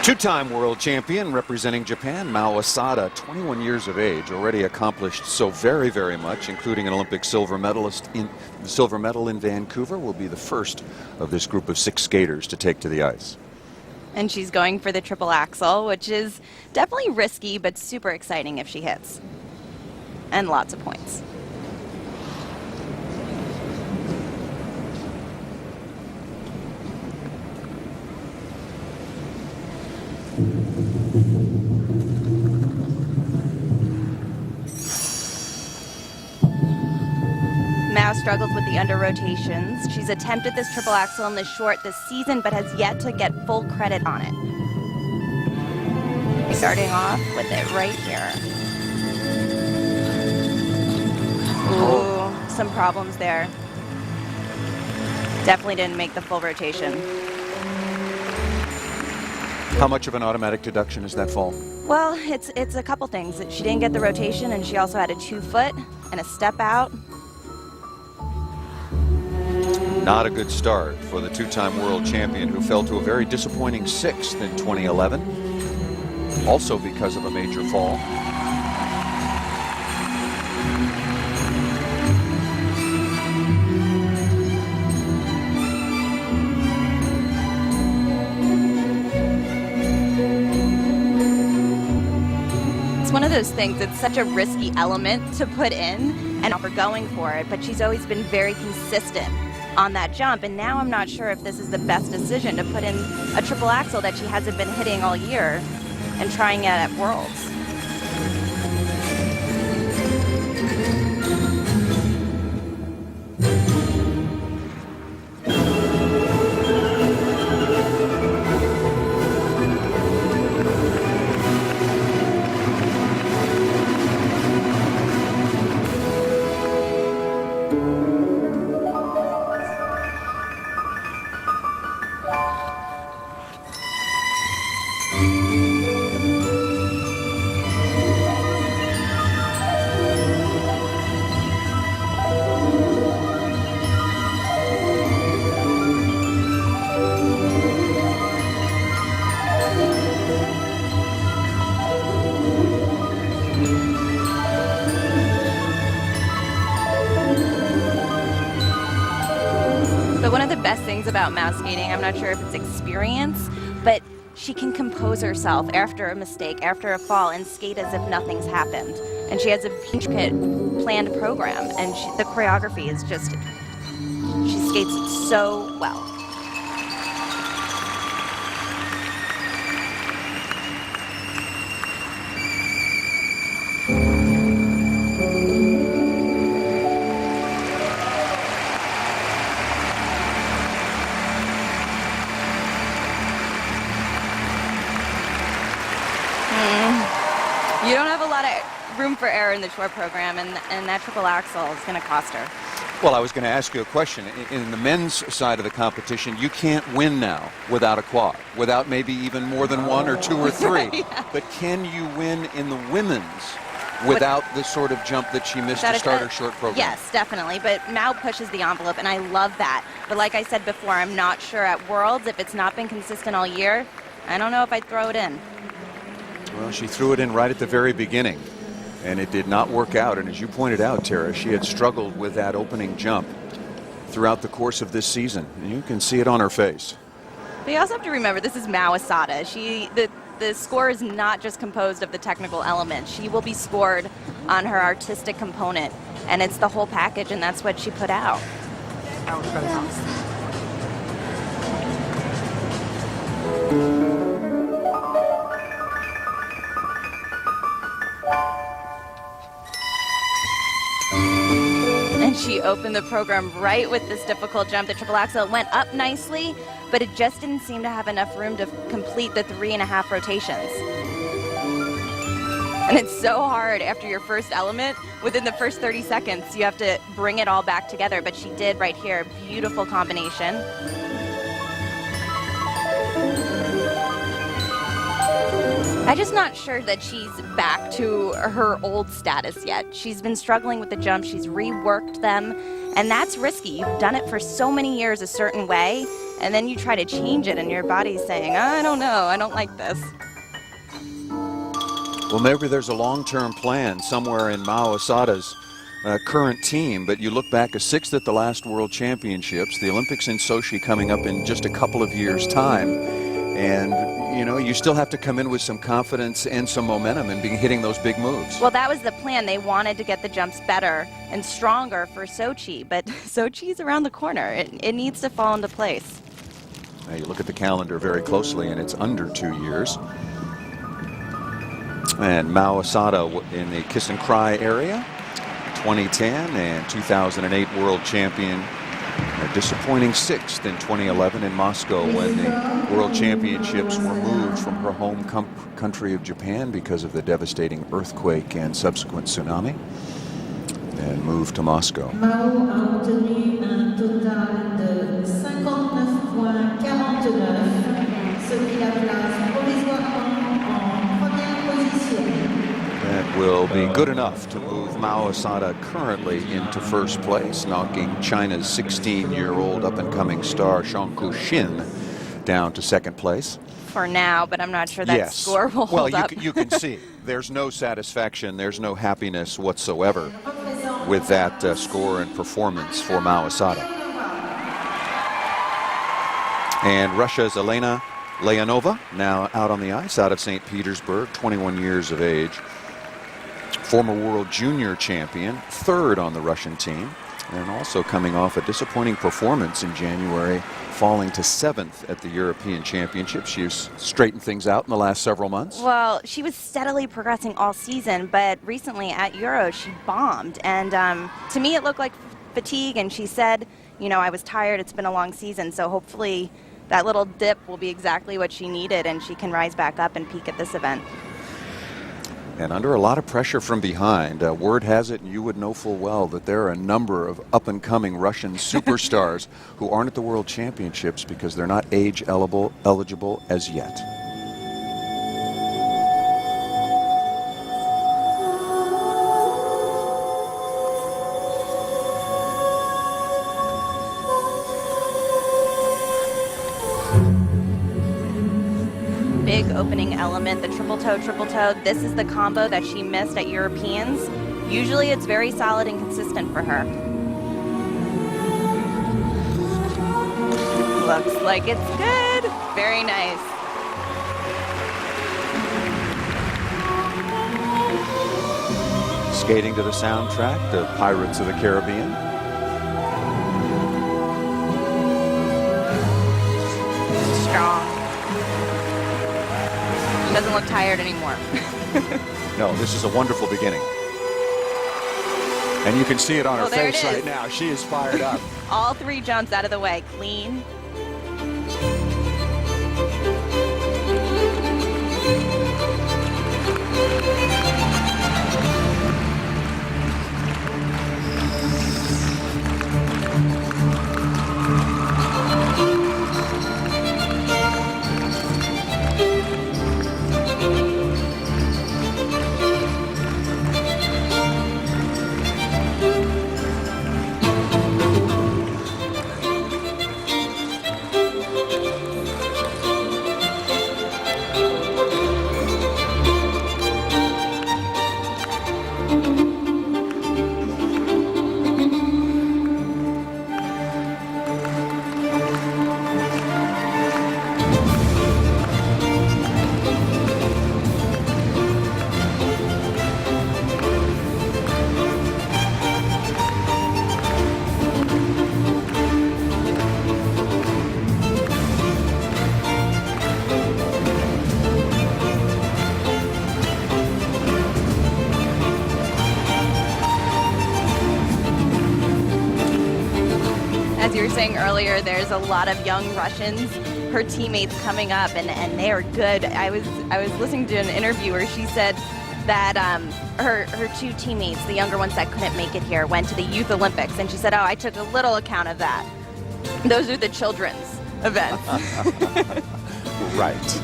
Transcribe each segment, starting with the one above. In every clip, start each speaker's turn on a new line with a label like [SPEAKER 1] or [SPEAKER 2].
[SPEAKER 1] Two-time world champion representing Japan, Mao Asada, 21 years of age, already accomplished so very, very much, including an Olympic silver medal in Vancouver, will be the first of this group of 6 skaters to take to the ice.
[SPEAKER 2] And she's going for the triple axel, which is definitely risky, but super exciting if she hits. And lots of points. Mao struggles with the under rotations. She's attempted this triple axel in the short this season, but has yet to get full credit on it. Starting off with it right here. Ooh, some problems there. Definitely didn't make the full rotation.
[SPEAKER 1] How much of an automatic deduction is that fall?
[SPEAKER 2] Well, it's a couple things. She didn't get the rotation, and she also had a 2-foot and a step out.
[SPEAKER 1] Not a good start for the two-time world champion, who fell to a very disappointing 6th in 2011, also because of a major fall.
[SPEAKER 2] It's one of those things, it's such a risky element to put in, and we're going for it, but she's always been very consistent on that jump, and now I'm not sure if this is the best decision to put in a triple axel that she hasn't been hitting all year and trying it at Worlds. But one of the best things about Mao skating, I'm not sure if it's experience, but she can compose herself after a mistake, after a fall, and skate as if nothing's happened. And she has a intricate planned program, and the choreography is just, she skates so well. You don't have a lot of room for error in the short program, and that triple axel is going to cost her.
[SPEAKER 1] Well, I was going to ask you a question. In the men's side of the competition, you can't win now without a quad, without maybe even more than 1 or 2 or 3.
[SPEAKER 2] Yeah.
[SPEAKER 1] But can you win in the women's without the sort of jump that she missed to start her short program?
[SPEAKER 2] Yes, definitely. But Mao pushes the envelope, and I love that. But like I said before, I'm not sure at Worlds, if it's not been consistent all year, I don't know if I'd throw it in.
[SPEAKER 1] Well, she threw it in right at the very beginning, and it did not work out. And as you pointed out, Tara, she had struggled with that opening jump throughout the course of this season, and you can see it on her face.
[SPEAKER 2] But you also have to remember, this is Mao Asada. The score is not just composed of the technical element. She will be scored on her artistic component, and it's the whole package, and that's what she put out.
[SPEAKER 3] That was really awesome.
[SPEAKER 2] And she opened the program right with this difficult jump. The triple axel went up nicely, but it just didn't seem to have enough room to complete the 3.5 rotations. And it's so hard after your first element. Within the first 30 seconds, you have to bring it all back together, but she did right here. Beautiful combination. I'm just not sure that she's back to her old status yet. She's been struggling with the jumps. She's reworked them, and that's risky. You've done it for so many years a certain way, and then you try to change it and your body's saying, I don't know, I don't like this.
[SPEAKER 1] Well, maybe there's a long-term plan somewhere in Mao Asada's current team, but you look back a 6th at the last World Championships, the Olympics in Sochi coming up in just a couple of years' time, and you know, you still have to come in with some confidence and some momentum and be hitting those big moves.
[SPEAKER 2] Well, that was the plan. They wanted to get the jumps better and stronger for Sochi, but Sochi's around the corner. It needs to fall into place.
[SPEAKER 1] Now you look at the calendar very closely, and it's under 2 years. And Mao Asada in the Kiss and Cry area, 2010 and 2008 world champion. A disappointing 6th in 2011 in Moscow when the World Championships were moved from her home country of Japan because of the devastating earthquake and subsequent tsunami, and moved to Moscow.
[SPEAKER 4] Mao a obtenu un total de 59,49, ce qui la place provisoirement en première position.
[SPEAKER 1] That will be good enough to move Mao Asada currently into first place, knocking China's 16-year-old up-and-coming star Zhang Kuxin down to second place.
[SPEAKER 2] For now, but I'm not sure that score will hold up.
[SPEAKER 1] Well, you can see there's no satisfaction, there's no happiness whatsoever with that score and performance for Mao Asada. And Russia's Elena Leonova, now out on the ice, out of St. Petersburg, 21 years of age. Former world junior champion, 3rd on the Russian team, and also coming off a disappointing performance in January, falling to 7th at the European Championship. She's straightened things out in the last several months.
[SPEAKER 2] Well, she was steadily progressing all season, but recently at Euro, she bombed. And to me, it looked like fatigue, and she said, you know, I was tired, it's been a long season, so hopefully that little dip will be exactly what she needed, and she can rise back up and peak at this event.
[SPEAKER 1] And under a lot of pressure from behind, word has it, and you would know full well, that there are a number of up-and-coming Russian superstars who aren't at the World Championships because they're not age eligible as yet.
[SPEAKER 2] Big opening element, the triple toe, triple toe. This is the combo that she missed at Europeans. Usually it's very solid and consistent for her. Looks like it's good. Very nice.
[SPEAKER 1] Skating to the soundtrack, the Pirates of the Caribbean.
[SPEAKER 2] Strong. Doesn't look tired anymore.
[SPEAKER 1] No, this is a wonderful beginning. And you can see it on her
[SPEAKER 2] Well, there
[SPEAKER 1] face
[SPEAKER 2] it is.
[SPEAKER 1] right now. She is fired up.
[SPEAKER 2] All 3 jumps out of the way. Clean. As you were saying earlier, there's a lot of young Russians, her teammates coming up, and they are good. I was listening to an interview where she said that her 2 teammates, the younger ones that couldn't make it here, went to the Youth Olympics, and she said, oh, I took a little account of that. Those are the children's events.
[SPEAKER 1] Right.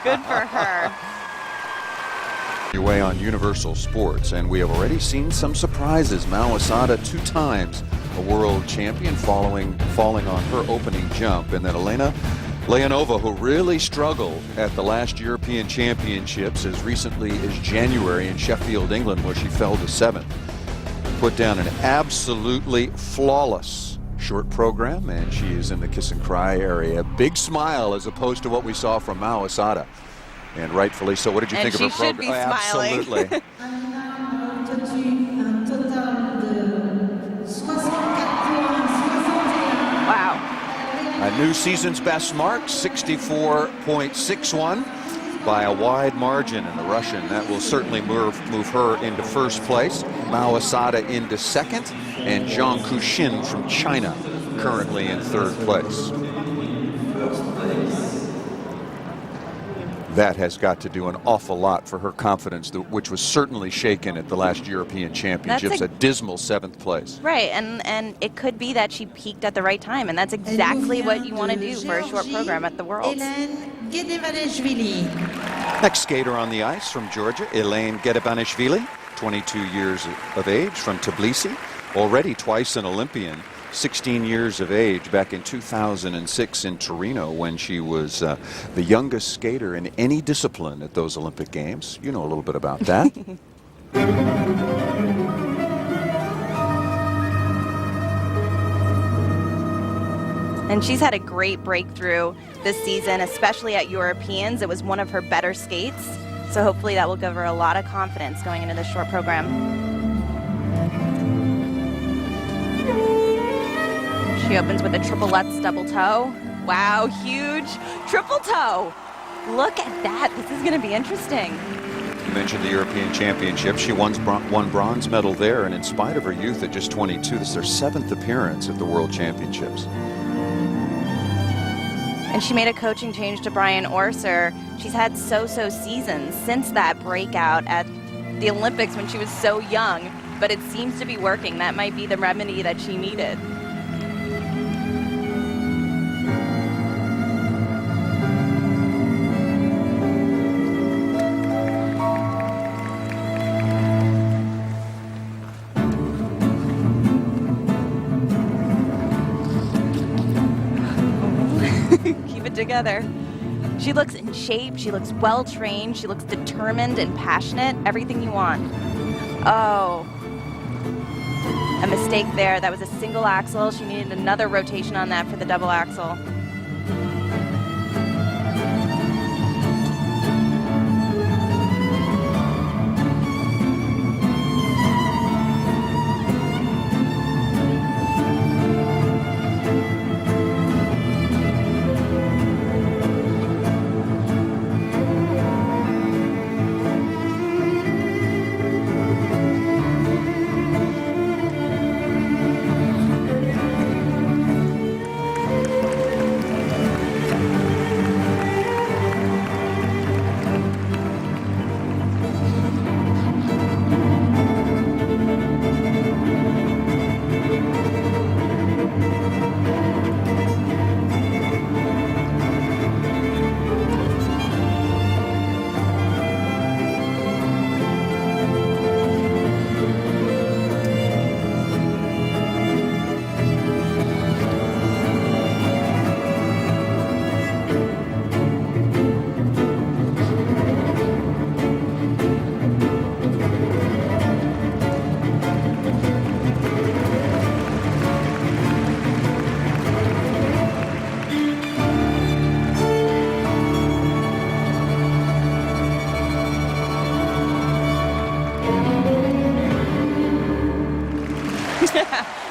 [SPEAKER 2] Good for her.
[SPEAKER 1] Your way on Universal Sports, and we have already seen some surprises. Mao Asada, 2 times a world champion, falling on her opening jump, and then Elena Leonova, who really struggled at the last European Championships as recently as January in Sheffield, England, where she fell to 7th. Put down an absolutely flawless short program, and she is in the kiss and cry area. Big smile as opposed to what we saw from Mao Asada, and rightfully so. What did you think of her program?
[SPEAKER 2] And she should be smiling.
[SPEAKER 1] Absolutely.
[SPEAKER 4] Un total de 64 points, 61.
[SPEAKER 2] Wow.
[SPEAKER 1] A new season's best mark, 64.61 by a wide margin, and the Russian, that will certainly move her into first place. Mao Asada into second, and Zhang Kuxin from China currently in third place. That has got to do an awful lot for her confidence, which was certainly shaken at the last European Championships, a dismal 7th place.
[SPEAKER 2] Right, and it could be that she peaked at the right time, and that's exactly what you want to do for a short program at the Worlds.
[SPEAKER 4] Hélène Guedevanishvili.
[SPEAKER 1] Next skater on the ice from Georgia, Elaine Gedebanishvili, 22 years of age, from Tbilisi, already twice an Olympian. 16 years of age back in 2006 in Torino, when she was the youngest skater in any discipline at those Olympic Games. You know a little bit about that.
[SPEAKER 2] And she's had a great breakthrough this season, especially at Europeans. It was one of her better skates, so hopefully that will give her a lot of confidence going into this short program. She opens with a triple Lutz double toe. Wow, huge triple toe. Look at that. This is going to be interesting.
[SPEAKER 1] You mentioned the European Championship. She won bronze medal there, and in spite of her youth at just 22, this is her 7th appearance at the World Championships.
[SPEAKER 2] And she made a coaching change to Brian Orser. She's had so-so seasons since that breakout at the Olympics when she was so young, but it seems to be working. That might be the remedy that she needed. Keep it together. She looks in shape, she looks well trained, she looks determined and passionate, everything you want. Oh, a mistake there. That was a single axel. She needed another rotation on that for the double axel.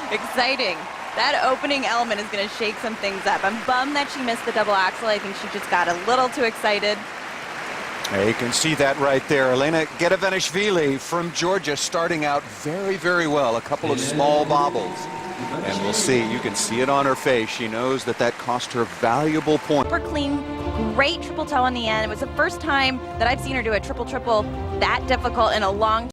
[SPEAKER 2] Exciting. That opening element is going to shake some things up. I'm bummed that she missed the double axel. I think she just got a little too excited.
[SPEAKER 1] You can see that right there. Elena Gedevanishvili from Georgia starting out very, very well. A couple of small bobbles. And we'll see. You can see it on her face. She knows that that cost her valuable points.
[SPEAKER 2] Super clean, great triple toe on the end. It was the first time that I've seen her do a triple-triple that difficult in a long